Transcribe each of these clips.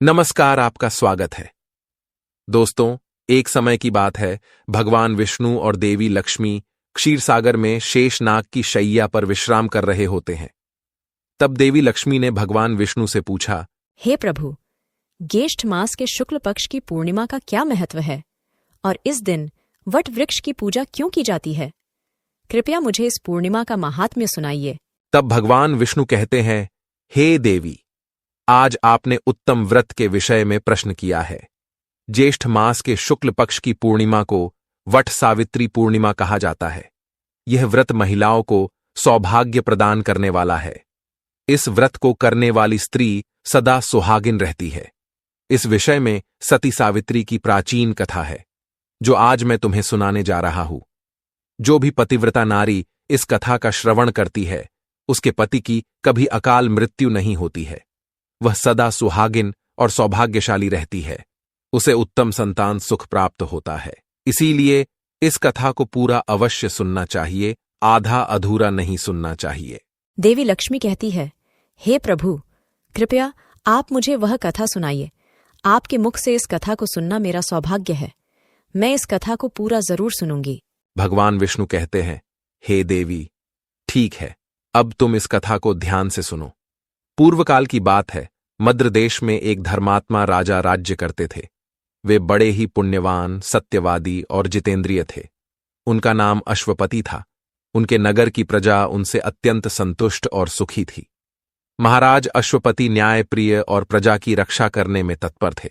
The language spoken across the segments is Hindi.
नमस्कार, आपका स्वागत है। दोस्तों, एक समय की बात है, भगवान विष्णु और देवी लक्ष्मी क्षीरसागर में शेषनाग की शैया पर विश्राम कर रहे होते हैं। तब देवी लक्ष्मी ने भगवान विष्णु से पूछा, हे प्रभु, ज्येष्ठ मास के शुक्ल पक्ष की पूर्णिमा का क्या महत्व है और इस दिन वट वृक्ष की पूजा क्यों की जाती है? कृपया मुझे इस पूर्णिमा का महात्म्य सुनाइए। तब भगवान विष्णु कहते हैं, हे देवी, आज आपने उत्तम व्रत के विषय में प्रश्न किया है। ज्येष्ठ मास के शुक्ल पक्ष की पूर्णिमा को वट सावित्री पूर्णिमा कहा जाता है। यह व्रत महिलाओं को सौभाग्य प्रदान करने वाला है। इस व्रत को करने वाली स्त्री सदा सुहागिन रहती है। इस विषय में सती सावित्री की प्राचीन कथा है, जो आज मैं तुम्हें सुनाने जा रहा हूं। जो भी पतिव्रता नारी इस कथा का श्रवण करती है, उसके पति की कभी अकाल मृत्यु नहीं होती है। वह सदा सुहागिन और सौभाग्यशाली रहती है। उसे उत्तम संतान सुख प्राप्त होता है। इसीलिए इस कथा को पूरा अवश्य सुनना चाहिए, आधा अधूरा नहीं सुनना चाहिए। देवी लक्ष्मी कहती है, हे प्रभु, कृपया आप मुझे वह कथा सुनाइए। आपके मुख से इस कथा को सुनना मेरा सौभाग्य है। मैं इस कथा को पूरा जरूर सुनूंगी। भगवान विष्णु कहते हैं, हे देवी, ठीक है, अब तुम इस कथा को ध्यान से सुनो। पूर्व काल की बात है। मद्र देश में एक धर्मात्मा राजा राज्य करते थे। वे बड़े ही पुण्यवान, सत्यवादी और जितेंद्रिय थे। उनका नाम अश्वपति था। उनके नगर की प्रजा उनसे अत्यंत संतुष्ट और सुखी थी। महाराज अश्वपति न्यायप्रिय और प्रजा की रक्षा करने में तत्पर थे।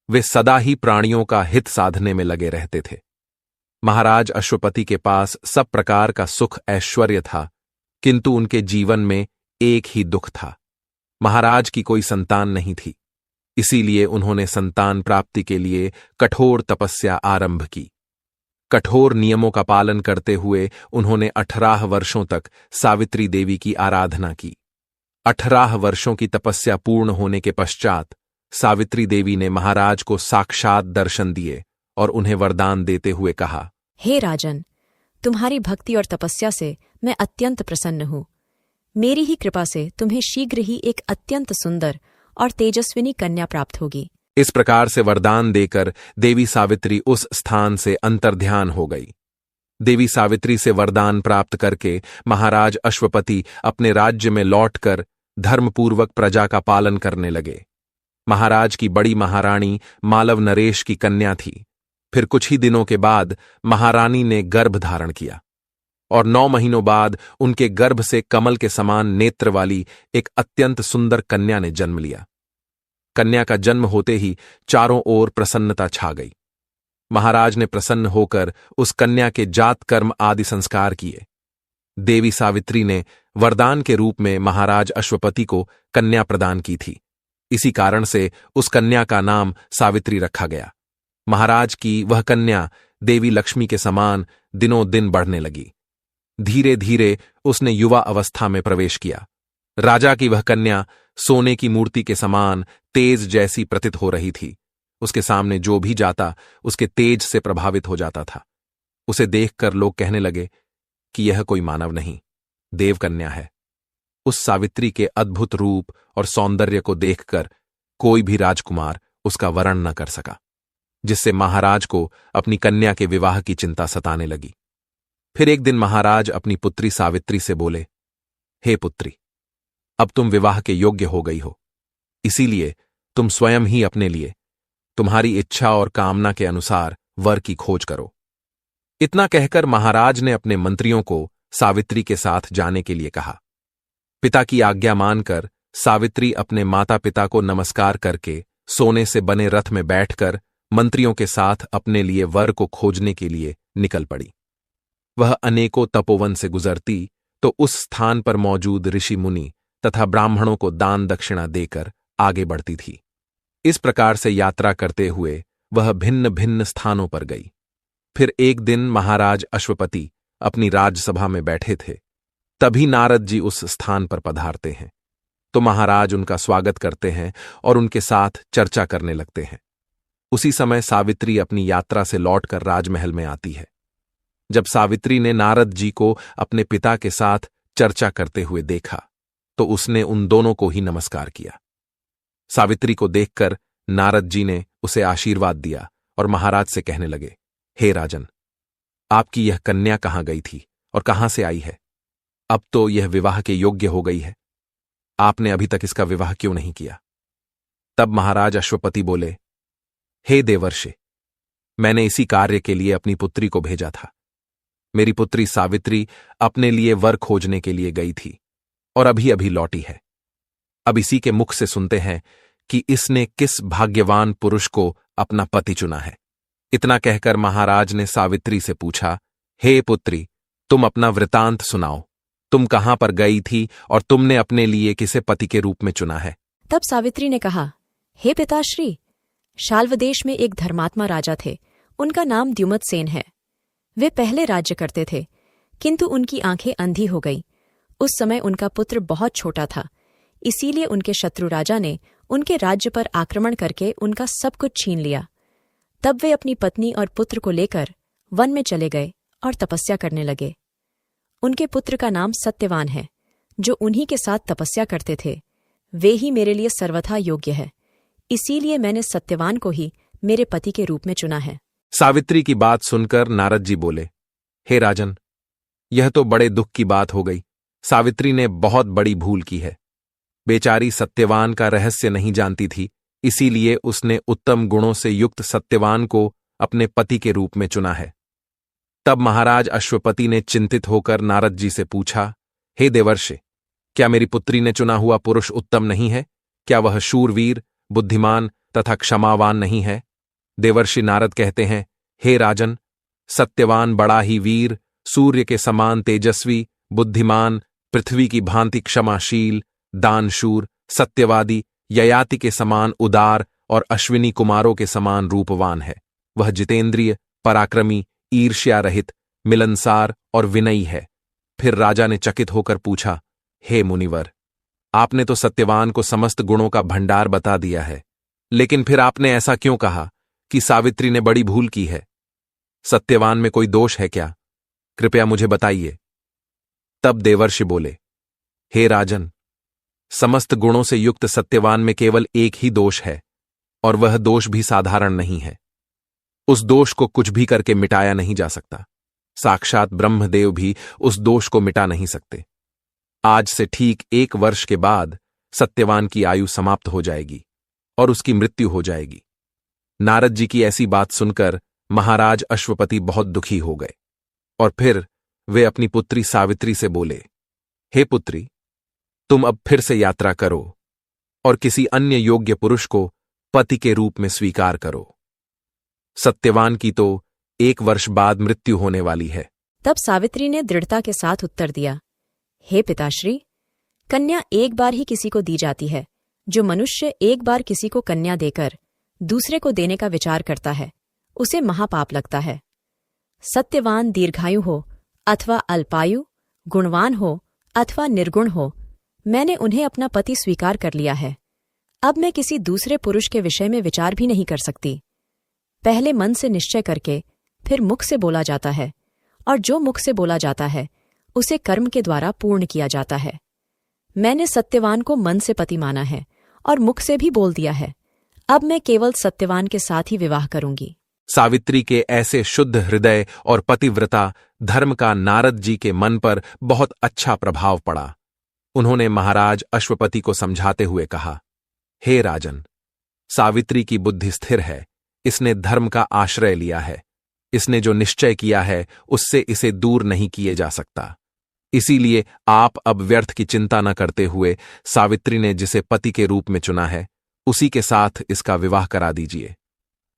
वे सदा ही प्राणियों का हित साधने में लगे रहते थे। महाराज अश्वपति के पास सब प्रकार का सुख ऐश्वर्य था, किंतु उनके जीवन में एक ही दुख था। महाराज की कोई संतान नहीं थी। इसीलिए उन्होंने संतान प्राप्ति के लिए कठोर तपस्या आरंभ की। कठोर नियमों का पालन करते हुए उन्होंने 18 वर्षों तक सावित्री देवी की आराधना की। 18 वर्षों की तपस्या पूर्ण होने के पश्चात सावित्री देवी ने महाराज को साक्षात दर्शन दिए और उन्हें वरदान देते हुए कहा, हे राजन, तुम्हारी भक्ति और तपस्या से मैं अत्यंत प्रसन्न हूँ। मेरी ही कृपा से तुम्हें शीघ्र ही एक अत्यंत सुंदर और तेजस्विनी कन्या प्राप्त होगी। इस प्रकार से वरदान देकर देवी सावित्री उस स्थान से अंतर्ध्यान हो गई। देवी सावित्री से वरदान प्राप्त करके महाराज अश्वपति अपने राज्य में लौटकर धर्मपूर्वक प्रजा का पालन करने लगे। महाराज की बड़ी महारानी मालव नरेश की कन्या थी। फिर कुछ ही दिनों के बाद महारानी ने गर्भ धारण किया और 9 महीनों बाद उनके गर्भ से कमल के समान नेत्र वाली एक अत्यंत सुंदर कन्या ने जन्म लिया। कन्या का जन्म होते ही चारों ओर प्रसन्नता छा गई। महाराज ने प्रसन्न होकर उस कन्या के जात कर्म आदि संस्कार किए। देवी सावित्री ने वरदान के रूप में महाराज अश्वपति को कन्या प्रदान की थी। इसी कारण से उस कन्या का नाम सावित्री रखा गया। महाराज की वह कन्या देवी लक्ष्मी के समान दिनों दिन बढ़ने लगी। धीरे धीरे उसने युवा अवस्था में प्रवेश किया। राजा की वह कन्या सोने की मूर्ति के समान तेज जैसी प्रतीत हो रही थी। उसके सामने जो भी जाता उसके तेज से प्रभावित हो जाता था। उसे देखकर लोग कहने लगे कि यह कोई मानव नहीं, देव कन्या है। उस सावित्री के अद्भुत रूप और सौंदर्य को देखकर कोई भी राजकुमार उसका वर्ण न कर सका, जिससे महाराज को अपनी कन्या के विवाह की चिंता सताने लगी। फिर एक दिन महाराज अपनी पुत्री सावित्री से बोले, हे पुत्री, अब तुम विवाह के योग्य हो गई हो। इसीलिए तुम स्वयं ही अपने लिए तुम्हारी इच्छा और कामना के अनुसार वर की खोज करो। इतना कहकर महाराज ने अपने मंत्रियों को सावित्री के साथ जाने के लिए कहा। पिता की आज्ञा मानकर सावित्री अपने माता पिता को नमस्कार करके सोने से बने रथ में बैठकर मंत्रियों के साथ अपने लिए वर को खोजने के लिए निकल पड़ी। वह अनेकों तपोवन से गुजरती तो उस स्थान पर मौजूद ऋषि मुनि तथा ब्राह्मणों को दान दक्षिणा देकर आगे बढ़ती थी। इस प्रकार से यात्रा करते हुए वह भिन्न भिन्न स्थानों पर गई। फिर एक दिन महाराज अश्वपति अपनी राजसभा में बैठे थे। तभी नारद जी उस स्थान पर पधारते हैं। तो महाराज उनका स्वागत करते हैं और उनके साथ चर्चा करने लगते हैं। उसी समय सावित्री अपनी यात्रा से लौटकर राजमहल में आती है। जब सावित्री ने नारद जी को अपने पिता के साथ चर्चा करते हुए देखा तो उसने उन दोनों को ही नमस्कार किया। सावित्री को देखकर नारद जी ने उसे आशीर्वाद दिया और महाराज से कहने लगे, हे राजन, आपकी यह कन्या कहाँ गई थी और कहाँ से आई है? अब तो यह विवाह के योग्य हो गई है। आपने अभी तक इसका विवाह क्यों नहीं किया? तब महाराज अश्वपति बोले, हे देवर्षि, मैंने इसी कार्य के लिए अपनी पुत्री को भेजा था। मेरी पुत्री सावित्री अपने लिए वर खोजने के लिए गई थी और अभी अभी लौटी है। अब इसी के मुख से सुनते हैं कि इसने किस भाग्यवान पुरुष को अपना पति चुना है। इतना कहकर महाराज ने सावित्री से पूछा, हे पुत्री, तुम अपना वृतांत सुनाओ। तुम कहां पर गई थी और तुमने अपने लिए किसे पति के रूप में चुना है? तब सावित्री ने कहा, हे पिताश्री, शाल्व देश में एक धर्मात्मा राजा थे। उनका नाम द्युमत सेन है। वे पहले राज्य करते थे, किंतु उनकी आंखें अंधी हो गईं। उस समय उनका पुत्र बहुत छोटा था, इसीलिए उनके शत्रु राजा ने उनके राज्य पर आक्रमण करके उनका सब कुछ छीन लिया। तब वे अपनी पत्नी और पुत्र को लेकर वन में चले गए और तपस्या करने लगे। उनके पुत्र का नाम सत्यवान है, जो उन्हीं के साथ तपस्या करते थे। वे ही मेरे लिए सर्वथा योग्य है, इसीलिए मैंने सत्यवान को ही मेरे पति के रूप में चुना है। सावित्री की बात सुनकर नारद जी बोले, हे राजन, यह तो बड़े दुख की बात हो गई। सावित्री ने बहुत बड़ी भूल की है। बेचारी सत्यवान का रहस्य नहीं जानती थी, इसीलिए उसने उत्तम गुणों से युक्त सत्यवान को अपने पति के रूप में चुना है। तब महाराज अश्वपति ने चिंतित होकर नारद जी से पूछा, हे देवर्षि, क्या मेरी पुत्री ने चुना हुआ पुरुष उत्तम नहीं है? क्या वह शूरवीर, बुद्धिमान तथा क्षमावान नहीं है? देवर्षि नारद कहते हैं, हे राजन, सत्यवान बड़ा ही वीर, सूर्य के समान तेजस्वी, बुद्धिमान, पृथ्वी की भांति क्षमाशील, दानशूर, सत्यवादी, ययाति के समान उदार और अश्विनी कुमारों के समान रूपवान है। वह जितेंद्रिय, पराक्रमी, ईर्ष्या रहित, मिलनसार और विनयी है। फिर राजा ने चकित होकर पूछा, हे मुनिवर, आपने तो सत्यवान को समस्त गुणों का भंडार बता दिया है, लेकिन फिर आपने ऐसा क्यों कहा कि सावित्री ने बड़ी भूल की है? सत्यवान में कोई दोष है क्या? कृपया मुझे बताइए। तब देवर्षि बोले, हे राजन, समस्त गुणों से युक्त सत्यवान में केवल एक ही दोष है, और वह दोष भी साधारण नहीं है। उस दोष को कुछ भी करके मिटाया नहीं जा सकता। साक्षात ब्रह्मदेव भी उस दोष को मिटा नहीं सकते। आज से ठीक 1 वर्ष के बाद सत्यवान की आयु समाप्त हो जाएगी और उसकी मृत्यु हो जाएगी। नारद जी की ऐसी बात सुनकर महाराज अश्वपति बहुत दुखी हो गए और फिर वे अपनी पुत्री सावित्री से बोले, हे पुत्री, तुम अब फिर से यात्रा करो और किसी अन्य योग्य पुरुष को पति के रूप में स्वीकार करो। सत्यवान की तो 1 वर्ष बाद मृत्यु होने वाली है। तब सावित्री ने दृढ़ता के साथ उत्तर दिया, हे पिताश्री, कन्या एक बार ही किसी को दी जाती है। जो मनुष्य एक बार किसी को कन्या देकर दूसरे को देने का विचार करता है, उसे महापाप लगता है। सत्यवान दीर्घायु हो अथवा अल्पायु, गुणवान हो अथवा निर्गुण हो, मैंने उन्हें अपना पति स्वीकार कर लिया है। अब मैं किसी दूसरे पुरुष के विषय में विचार भी नहीं कर सकती। पहले मन से निश्चय करके फिर मुख से बोला जाता है, और जो मुख से बोला जाता है उसे कर्म के द्वारा पूर्ण किया जाता है। मैंने सत्यवान को मन से पति माना है और मुख से भी बोल दिया है। अब मैं केवल सत्यवान के साथ ही विवाह करूंगी। सावित्री के ऐसे शुद्ध हृदय और पतिव्रता धर्म का नारद जी के मन पर बहुत अच्छा प्रभाव पड़ा। उन्होंने महाराज अश्वपति को समझाते हुए कहा, हे राजन, सावित्री की बुद्धि स्थिर है। इसने धर्म का आश्रय लिया है। इसने जो निश्चय किया है उससे इसे दूर नहीं किए जा सकता। इसीलिए आप अब व्यर्थ की चिंता न करते हुए सावित्री ने जिसे पति के रूप में चुना है उसी के साथ इसका विवाह करा दीजिए।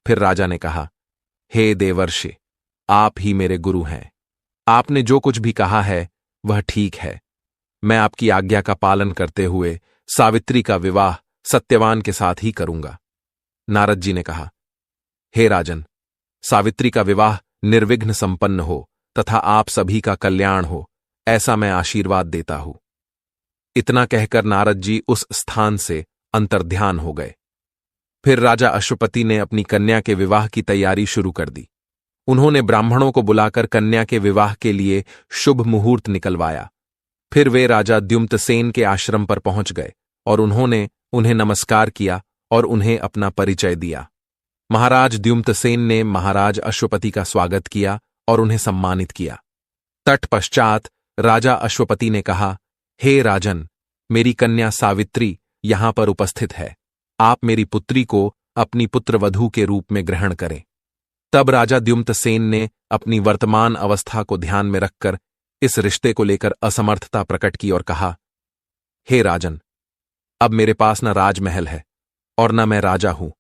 फिर राजा ने कहा, हे देवर्षि, आप ही मेरे गुरु हैं। आपने जो कुछ भी कहा है वह ठीक है। मैं आपकी आज्ञा का पालन करते हुए सावित्री का विवाह सत्यवान के साथ ही करूंगा। नारद जी ने कहा, हे राजन, सावित्री का विवाह निर्विघ्न संपन्न हो तथा आप सभी का कल्याण हो, ऐसा मैं आशीर्वाद देता हूं। इतना कहकर नारद जी उस स्थान से अंतर्ध्यान हो गए। फिर राजा अश्वपति ने अपनी कन्या के विवाह की तैयारी शुरू कर दी। उन्होंने ब्राह्मणों को बुलाकर कन्या के विवाह के लिए शुभ मुहूर्त निकलवाया। फिर वे राजा द्युमत सेन के आश्रम पर पहुंच गए और उन्होंने उन्हें नमस्कार किया और उन्हें अपना परिचय दिया। महाराज द्युम्नसेन ने महाराज अश्वपति का स्वागत किया और उन्हें सम्मानित किया। तत्पश्चात राजा अश्वपति ने कहा, हे राजन, मेरी कन्या सावित्री यहां पर उपस्थित है। आप मेरी पुत्री को अपनी पुत्रवधू के रूप में ग्रहण करें। तब राजा द्युम्नसेन ने अपनी वर्तमान अवस्था को ध्यान में रखकर इस रिश्ते को लेकर असमर्थता प्रकट की और कहा, हे राजन, अब मेरे पास न राजमहल है और न मैं राजा हूं।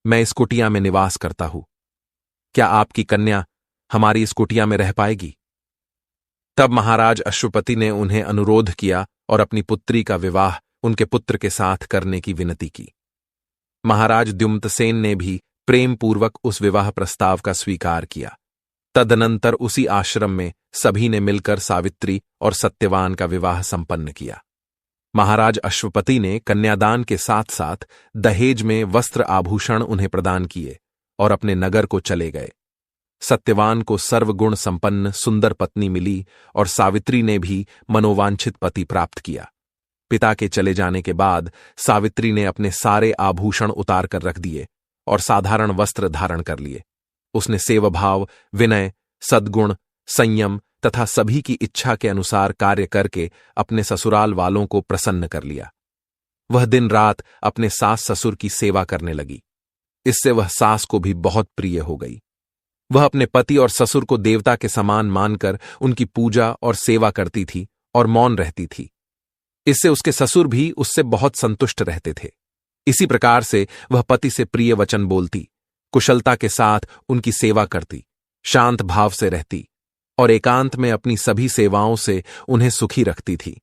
मैं इस कुटिया में निवास करता हूं। क्या आपकी कन्या हमारी इस कुटिया में रह पाएगी? तब महाराज अश्वपति ने उन्हें अनुरोध किया और अपनी पुत्री का विवाह उनके पुत्र के साथ करने की विनती की। महाराज द्युम्नसेन ने भी प्रेम पूर्वक उस विवाह प्रस्ताव का स्वीकार किया। तदनंतर उसी आश्रम में सभी ने मिलकर सावित्री और सत्यवान का विवाह संपन्न किया। महाराज अश्वपति ने कन्यादान के साथ साथ दहेज में वस्त्र आभूषण उन्हें प्रदान किए और अपने नगर को चले गए। सत्यवान को सर्वगुण संपन्न सुंदर पत्नी मिली और सावित्री ने भी मनोवांछित पति प्राप्त किया। पिता के चले जाने के बाद सावित्री ने अपने सारे आभूषण उतार कर रख दिए और साधारण वस्त्र धारण कर लिए। उसने सेवाभाव, विनय, सद्गुण, संयम तथा सभी की इच्छा के अनुसार कार्य करके अपने ससुराल वालों को प्रसन्न कर लिया। वह दिन रात अपने सास ससुर की सेवा करने लगी। इससे वह सास को भी बहुत प्रिय हो गई। वह अपने पति और ससुर को देवता के समान मानकर उनकी पूजा और सेवा करती थी और मौन रहती थी। इससे उसके ससुर भी उससे बहुत संतुष्ट रहते थे। इसी प्रकार से वह पति से प्रिय वचन बोलती, कुशलता के साथ उनकी सेवा करती, शांत भाव से रहती और एकांत में अपनी सभी सेवाओं से उन्हें सुखी रखती थी।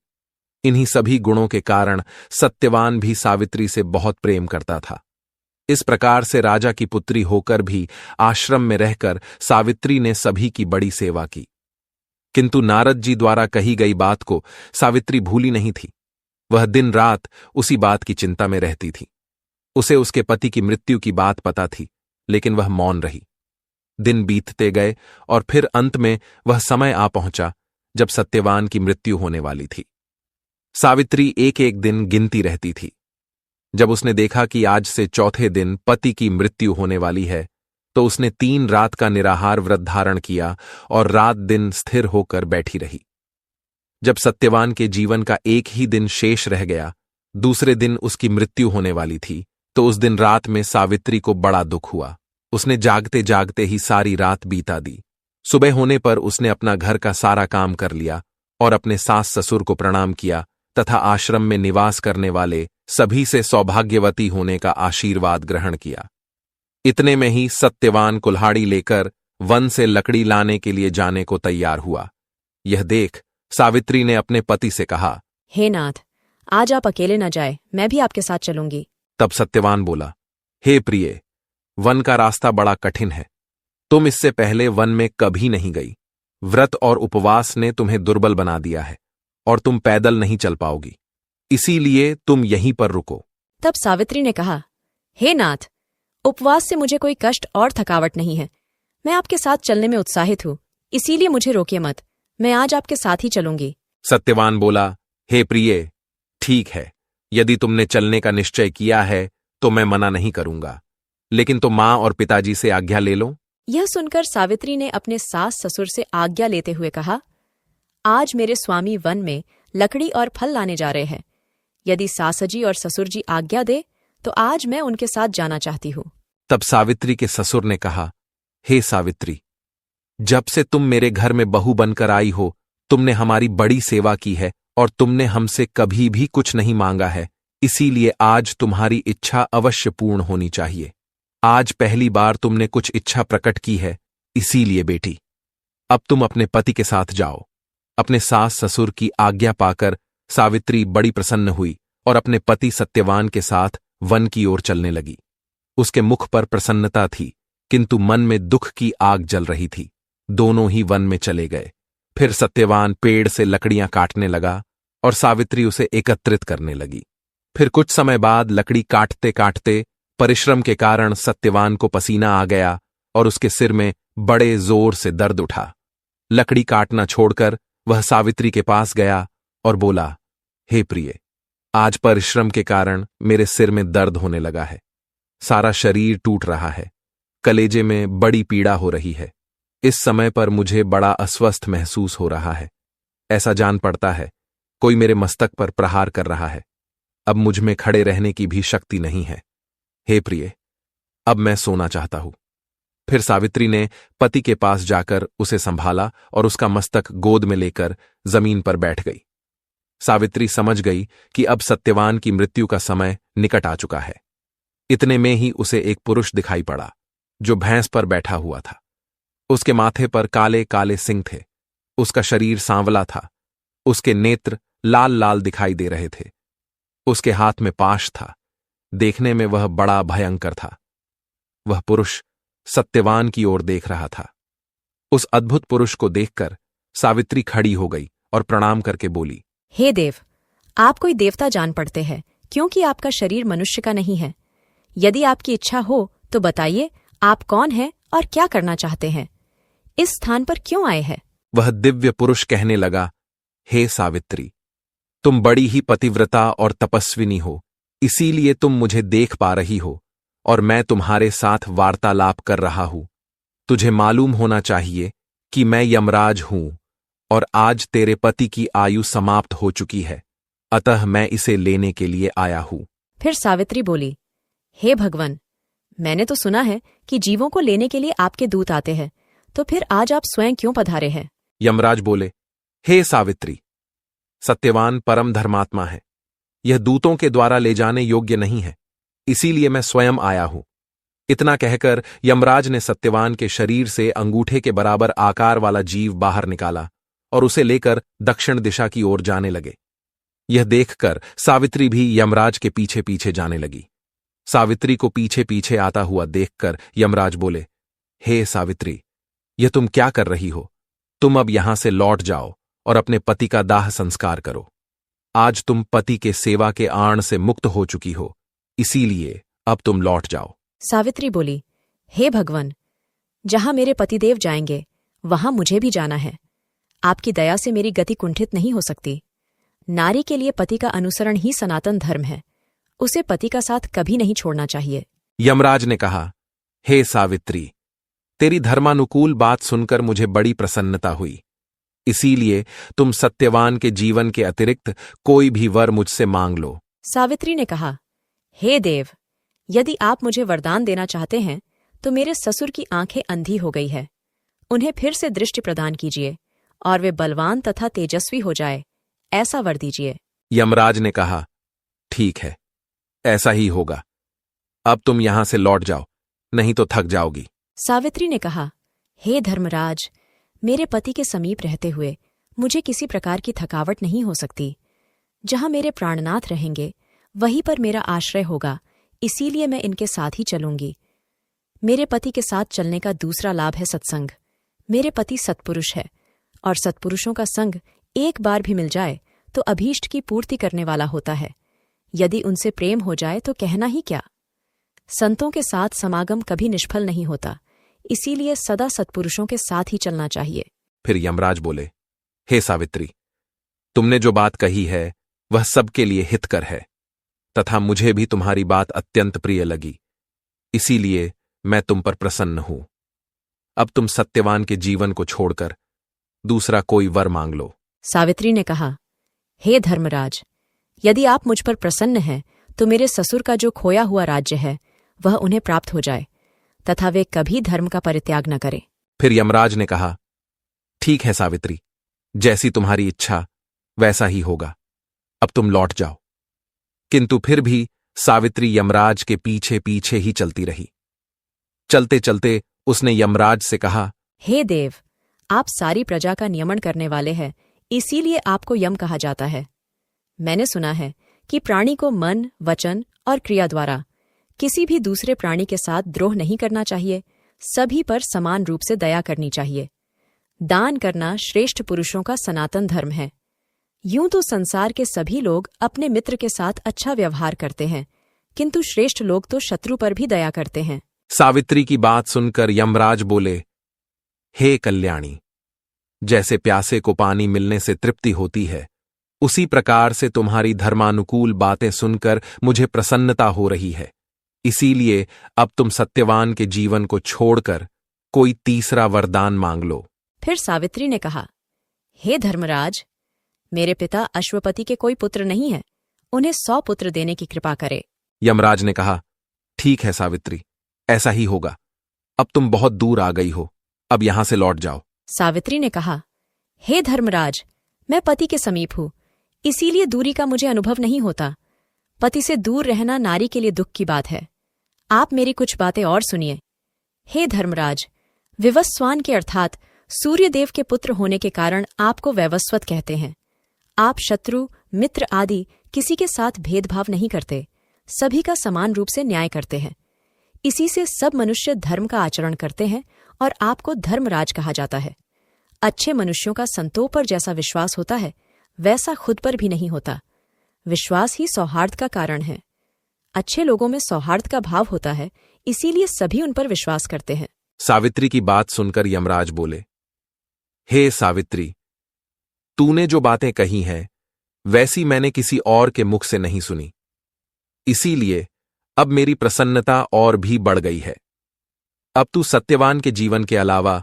इन्हीं सभी गुणों के कारण सत्यवान भी सावित्री से बहुत प्रेम करता था। इस प्रकार से राजा की पुत्री होकर भी आश्रम में रहकर सावित्री ने सभी की बड़ी सेवा की। किंतु नारद जी द्वारा कही गई बात को सावित्री भूली नहीं थी। वह दिन रात उसी बात की चिंता में रहती थी। उसे उसके पति की मृत्यु की बात पता थी, लेकिन वह मौन रही। दिन बीतते गए और फिर अंत में वह समय आ पहुंचा जब सत्यवान की मृत्यु होने वाली थी। सावित्री एक एक दिन गिनती रहती थी। जब उसने देखा कि आज से चौथे दिन पति की मृत्यु होने वाली है, तो उसने 3 रात का निराहार व्रत धारण किया और रात दिन स्थिर होकर बैठी रही। जब सत्यवान के जीवन का एक ही दिन शेष रह गया, दूसरे दिन उसकी मृत्यु होने वाली थी, तो उस दिन रात में सावित्री को बड़ा दुख हुआ। उसने जागते जागते ही सारी रात बीता दी। सुबह होने पर उसने अपना घर का सारा काम कर लिया और अपने सास ससुर को प्रणाम किया तथा आश्रम में निवास करने वाले सभी से सौभाग्यवती होने का आशीर्वाद ग्रहण किया। इतने में ही सत्यवान कुल्हाड़ी लेकर वन से लकड़ी लाने के लिए जाने को तैयार हुआ। यह देख सावित्री ने अपने पति से कहा, हे नाथ, आज आप अकेले न जाए, मैं भी आपके साथ चलूंगी। तब सत्यवान बोला, हे प्रिय, वन का रास्ता बड़ा कठिन है। तुम इससे पहले वन में कभी नहीं गई। व्रत और उपवास ने तुम्हें दुर्बल बना दिया है और तुम पैदल नहीं चल पाओगी। इसीलिए तुम यहीं पर रुको। तब सावित्री ने कहा, हे नाथ, उपवास से मुझे कोई कष्ट और थकावट नहीं है। मैं आपके साथ चलने में उत्साहित हूं, इसीलिए मुझे रोकिए मत। मैं आज आपके साथ ही चलूंगी। सत्यवान बोला, हे प्रिय, ठीक है, यदि तुमने चलने का निश्चय किया है तो मैं मना नहीं करूंगा, लेकिन तुम मां और पिताजी से आज्ञा ले लो। यह सुनकर सावित्री ने अपने सास ससुर से आज्ञा लेते हुए कहा, आज मेरे स्वामी वन में लकड़ी और फल लाने जा रहे हैं। यदि सासजी और ससुर जी आज्ञा दे तो आज मैं उनके साथ जाना चाहती हूं। तब सावित्री के ससुर ने कहा, हे सावित्री, जब से तुम मेरे घर में बहू बनकर आई हो, तुमने हमारी बड़ी सेवा की है और तुमने हमसे कभी भी कुछ नहीं मांगा है। इसीलिए आज तुम्हारी इच्छा अवश्य पूर्ण होनी चाहिए। आज पहली बार तुमने कुछ इच्छा प्रकट की है, इसीलिए बेटी, अब तुम अपने पति के साथ जाओ। अपने सास ससुर की आज्ञा पाकर सावित्री बड़ी प्रसन्न हुई और अपने पति सत्यवान के साथ वन की ओर चलने लगी। उसके मुख पर प्रसन्नता थी, किंतु मन में दुख की आग जल रही थी। दोनों ही वन में चले गए। फिर सत्यवान पेड़ से लकड़ियां काटने लगा और सावित्री उसे एकत्रित करने लगी। फिर कुछ समय बाद लकड़ी काटते काटते परिश्रम के कारण सत्यवान को पसीना आ गया और उसके सिर में बड़े जोर से दर्द उठा। लकड़ी काटना छोड़कर वह सावित्री के पास गया और बोला, हे प्रिय, आज परिश्रम के कारण मेरे सिर में दर्द होने लगा है। सारा शरीर टूट रहा है, कलेजे में बड़ी पीड़ा हो रही है। इस समय पर मुझे बड़ा अस्वस्थ महसूस हो रहा है। ऐसा जान पड़ता है कोई मेरे मस्तक पर प्रहार कर रहा है। अब मुझ में खड़े रहने की भी शक्ति नहीं है। हे प्रिय, अब मैं सोना चाहता हूं। फिर सावित्री ने पति के पास जाकर उसे संभाला और उसका मस्तक गोद में लेकर जमीन पर बैठ गई। सावित्री समझ गई कि अब सत्यवान की मृत्यु का समय निकट आ चुका है। इतने में ही उसे एक पुरुष दिखाई पड़ा जो भैंस पर बैठा हुआ था। उसके माथे पर काले काले सिंग थे। उसका शरीर सांवला था। उसके नेत्र लाल लाल दिखाई दे रहे थे। उसके हाथ में पाश था। देखने में वह बड़ा भयंकर था। वह पुरुष सत्यवान की ओर देख रहा था। उस अद्भुत पुरुष को देखकर सावित्री खड़ी हो गई और प्रणाम करके बोली, हे देव, आप कोई देवता जान पड़ते हैं, क्योंकि आपका शरीर मनुष्य का नहीं है। यदि आपकी इच्छा हो तो बताइए, आप कौन हैं और क्या करना चाहते हैं? इस स्थान पर क्यों आए हैं? वह दिव्य पुरुष कहने लगा, हे सावित्री, तुम बड़ी ही पतिव्रता और तपस्विनी हो, इसीलिए तुम मुझे देख पा रही हो और मैं तुम्हारे साथ वार्तालाप कर रहा हूं। तुझे मालूम होना चाहिए कि मैं यमराज हूं और आज तेरे पति की आयु समाप्त हो चुकी है, अतः मैं इसे लेने के लिए आया हूं। फिर सावित्री बोली, हे भगवान, मैंने तो सुना है कि जीवों को लेने के लिए आपके दूत आते हैं, तो फिर आज आप स्वयं क्यों पधारे हैं? यमराज बोले, हे सावित्री, सत्यवान परम धर्मात्मा है। यह दूतों के द्वारा ले जाने योग्य नहीं है, इसीलिए मैं स्वयं आया हूं। इतना कहकर यमराज ने सत्यवान के शरीर से अंगूठे के बराबर आकार वाला जीव बाहर निकाला और उसे लेकर दक्षिण दिशा की ओर जाने लगे। यह देखकर सावित्री भी यमराज के पीछे पीछे जाने लगी। सावित्री को पीछे पीछे आता हुआ देखकर यमराज बोले, हे सावित्री, यह तुम क्या कर रही हो? तुम अब यहां से लौट जाओ और अपने पति का दाह संस्कार करो। आज तुम पति के सेवा के आड़ से मुक्त हो चुकी हो, इसीलिए अब तुम लौट जाओ। सावित्री बोली, हे भगवान, जहां मेरे पतिदेव जाएंगे वहां मुझे भी जाना है। आपकी दया से मेरी गति कुंठित नहीं हो सकती। नारी के लिए पति का अनुसरण ही सनातन धर्म है। उसे पति का साथ कभी नहीं छोड़ना चाहिए। यमराज ने कहा, हे सावित्री, तेरी धर्मानुकूल बात सुनकर मुझे बड़ी प्रसन्नता हुई। इसीलिए तुम सत्यवान के जीवन के अतिरिक्त कोई भी वर मुझसे मांग लो। सावित्री ने कहा, हे देव, यदि आप मुझे वरदान देना चाहते हैं तो मेरे ससुर की आंखें अंधी हो गई है। उन्हें फिर से दृष्टि प्रदान कीजिए और वे बलवान तथा तेजस्वी हो जाए, ऐसा वर दीजिए। यमराज ने कहा, ठीक है, ऐसा ही होगा। अब तुम यहां से लौट जाओ, नहीं तो थक जाओगी। सावित्री ने कहा, हे धर्मराज, मेरे पति के समीप रहते हुए मुझे किसी प्रकार की थकावट नहीं हो सकती। जहां मेरे प्राणनाथ रहेंगे वहीं पर मेरा आश्रय होगा, इसीलिए मैं इनके साथ ही चलूंगी। मेरे पति के साथ चलने का दूसरा लाभ है सत्संग। मेरे पति सत्पुरुष है और सत्पुरुषों का संग एक बार भी मिल जाए तो अभीष्ट की पूर्ति करने वाला होता है। यदि उनसे प्रेम हो जाए तो कहना ही क्या। संतों के साथ समागम कभी निष्फल नहीं होता, इसीलिए सदा सत्पुरुषों के साथ ही चलना चाहिए। फिर यमराज बोले, हे सावित्री, तुमने जो बात कही है वह सबके लिए हितकर है तथा मुझे भी तुम्हारी बात अत्यंत प्रिय लगी, इसीलिए मैं तुम पर प्रसन्न हूं। अब तुम सत्यवान के जीवन को छोड़कर दूसरा कोई वर मांग लो। सावित्री ने कहा, हे धर्मराज, यदि आप मुझ पर प्रसन्न हैं तो मेरे ससुर का जो खोया हुआ राज्य है वह उन्हें प्राप्त हो जाए तथा वे कभी धर्म का परित्याग न करें। फिर यमराज ने कहा, ठीक है सावित्री, जैसी तुम्हारी इच्छा वैसा ही होगा। अब तुम लौट जाओ। किंतु फिर भी सावित्री यमराज के पीछे पीछे ही चलती रही। चलते चलते उसने यमराज से कहा, हे देव, आप सारी प्रजा का नियमन करने वाले हैं, इसीलिए आपको यम कहा जाता है। मैंने सुना है कि प्राणी को मन, वचन और क्रिया द्वारा किसी भी दूसरे प्राणी के साथ द्रोह नहीं करना चाहिए। सभी पर समान रूप से दया करनी चाहिए। दान करना श्रेष्ठ पुरुषों का सनातन धर्म है। यूं तो संसार के सभी लोग अपने मित्र के साथ अच्छा व्यवहार करते हैं, किंतु श्रेष्ठ लोग तो शत्रु पर भी दया करते हैं। सावित्री की बात सुनकर यमराज बोले, हे कल्याणी, जैसे प्यासे को पानी मिलने से तृप्ति होती है, उसी प्रकार से तुम्हारी धर्मानुकूल बातें सुनकर मुझे प्रसन्नता हो रही है। इसीलिए अब तुम सत्यवान के जीवन को छोड़कर कोई तीसरा वरदान मांग लो। फिर सावित्री ने कहा, हे धर्मराज, मेरे पिता अश्वपति के कोई पुत्र नहीं है, उन्हें 100 पुत्र देने की कृपा करे। यमराज ने कहा, ठीक है सावित्री, ऐसा ही होगा। अब तुम बहुत दूर आ गई हो, अब यहां से लौट जाओ। सावित्री ने कहा, हे धर्मराज, मैं पति के समीप हूं, इसीलिए दूरी का मुझे अनुभव नहीं होता। पति से दूर रहना नारी के लिए दुख की बात है। आप मेरी कुछ बातें और सुनिए। हे धर्मराज, विवस्वान के अर्थात सूर्यदेव के पुत्र होने के कारण आपको वैवस्वत कहते हैं। आप शत्रु, मित्र आदि किसी के साथ भेदभाव नहीं करते, सभी का समान रूप से न्याय करते हैं। इसी से सब मनुष्य धर्म का आचरण करते हैं और आपको धर्मराज कहा जाता है। अच्छे मनुष्यों का संतों पर जैसा विश्वास होता है, वैसा खुद पर भी नहीं होता। विश्वास ही सौहार्द का कारण है। अच्छे लोगों में सौहार्द का भाव होता है, इसीलिए सभी उन पर विश्वास करते हैं। सावित्री की बात सुनकर यमराज बोले, हे सावित्री, तूने जो बातें कही हैं वैसी मैंने किसी और के मुख से नहीं सुनी, इसीलिए अब मेरी प्रसन्नता और भी बढ़ गई है। अब तू सत्यवान के जीवन के अलावा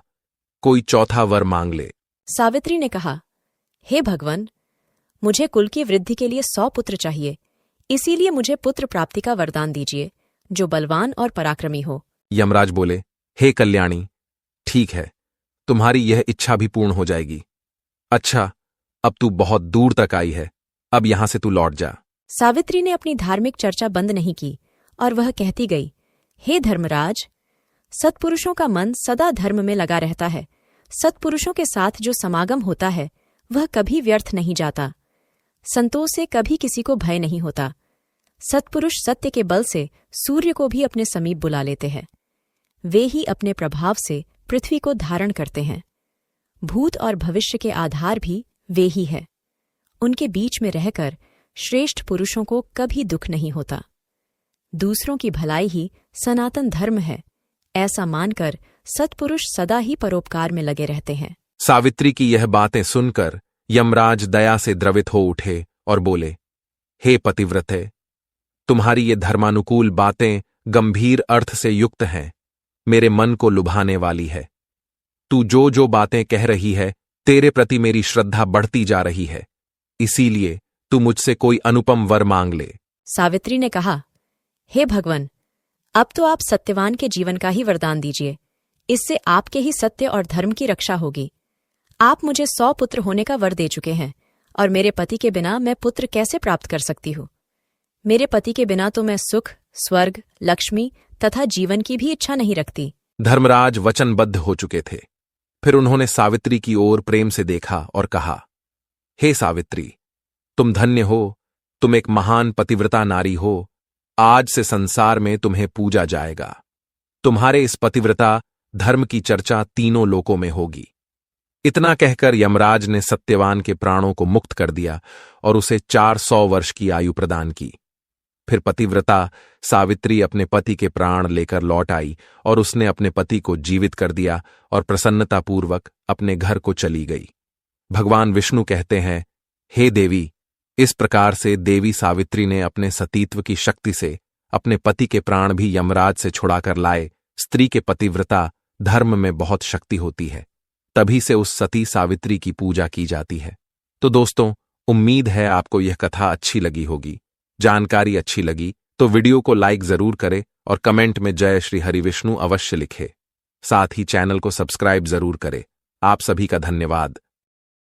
कोई चौथा वर मांग ले। सावित्री ने कहा, हे भगवान, मुझे कुल की वृद्धि के लिए 100 पुत्र चाहिए, इसीलिए मुझे पुत्र प्राप्ति का वरदान दीजिए, जो बलवान और पराक्रमी हो। यमराज बोले, हे कल्याणी, ठीक है, तुम्हारी यह इच्छा भी पूर्ण हो जाएगी। अच्छा, अब तू बहुत दूर तक आई है, अब यहां से तू लौट जा। सावित्री ने अपनी धार्मिक चर्चा बंद नहीं की और वह कहती गई, हे धर्मराज, सत्पुरुषों का मन सदा धर्म में लगा रहता है। सत्पुरुषों के साथ जो समागम होता है वह कभी व्यर्थ नहीं जाता। संतों से कभी किसी को भय नहीं होता। सत्पुरुष सत्य के बल से सूर्य को भी अपने समीप बुला लेते हैं। वे ही अपने प्रभाव से पृथ्वी को धारण करते हैं। भूत और भविष्य के आधार भी वे ही है। उनके बीच में रहकर श्रेष्ठ पुरुषों को कभी दुख नहीं होता। दूसरों की भलाई ही सनातन धर्म है, ऐसा मानकर सत्पुरुष सदा ही परोपकार में लगे रहते हैं। सावित्री की यह बातें सुनकर यमराज दया से द्रवित हो उठे और बोले, हे पतिव्रते, तुम्हारी ये धर्मानुकूल बातें गंभीर अर्थ से युक्त हैं, मेरे मन को लुभाने वाली है। तू जो जो बातें कह रही है, तेरे प्रति मेरी श्रद्धा बढ़ती जा रही है, इसीलिए तू मुझसे कोई अनुपम वर मांग ले। सावित्री ने कहा, हे भगवान, अब तो आप सत्यवान के जीवन का ही वरदान दीजिए, इससे आपके ही सत्य और धर्म की रक्षा होगी। आप मुझे 100 पुत्र होने का वर दे चुके हैं, और मेरे पति के बिना मैं पुत्र कैसे प्राप्त कर सकती हूँ? मेरे पति के बिना तो मैं सुख, स्वर्ग, लक्ष्मी तथा जीवन की भी इच्छा नहीं रखती। धर्मराज वचनबद्ध हो चुके थे। फिर उन्होंने सावित्री की ओर प्रेम से देखा और कहा, हे सावित्री, तुम धन्य हो, तुम एक महान पतिव्रता नारी हो। आज से संसार में तुम्हें पूजा जाएगा। तुम्हारे इस पतिव्रता धर्म की चर्चा तीनों लोकों में होगी। इतना कहकर यमराज ने सत्यवान के प्राणों को मुक्त कर दिया और उसे 400 वर्ष की आयु प्रदान की। फिर पतिव्रता सावित्री अपने पति के प्राण लेकर लौट आई और उसने अपने पति को जीवित कर दिया और प्रसन्नतापूर्वक अपने घर को चली गई। भगवान विष्णु कहते हैं, हे देवी, इस प्रकार से देवी सावित्री ने अपने सतीत्व की शक्ति से अपने पति के प्राण भी यमराज से छुड़ाकर लाए। स्त्री के पतिव्रता धर्म में बहुत शक्ति होती है, तभी से उस सती सावित्री की पूजा की जाती है। तो दोस्तों, उम्मीद है आपको यह कथा अच्छी लगी होगी। जानकारी अच्छी लगी तो वीडियो को लाइक जरूर करें और कमेंट में जय श्री हरिविष्णु अवश्य लिखें। साथ ही चैनल को सब्सक्राइब जरूर करें। आप सभी का धन्यवाद।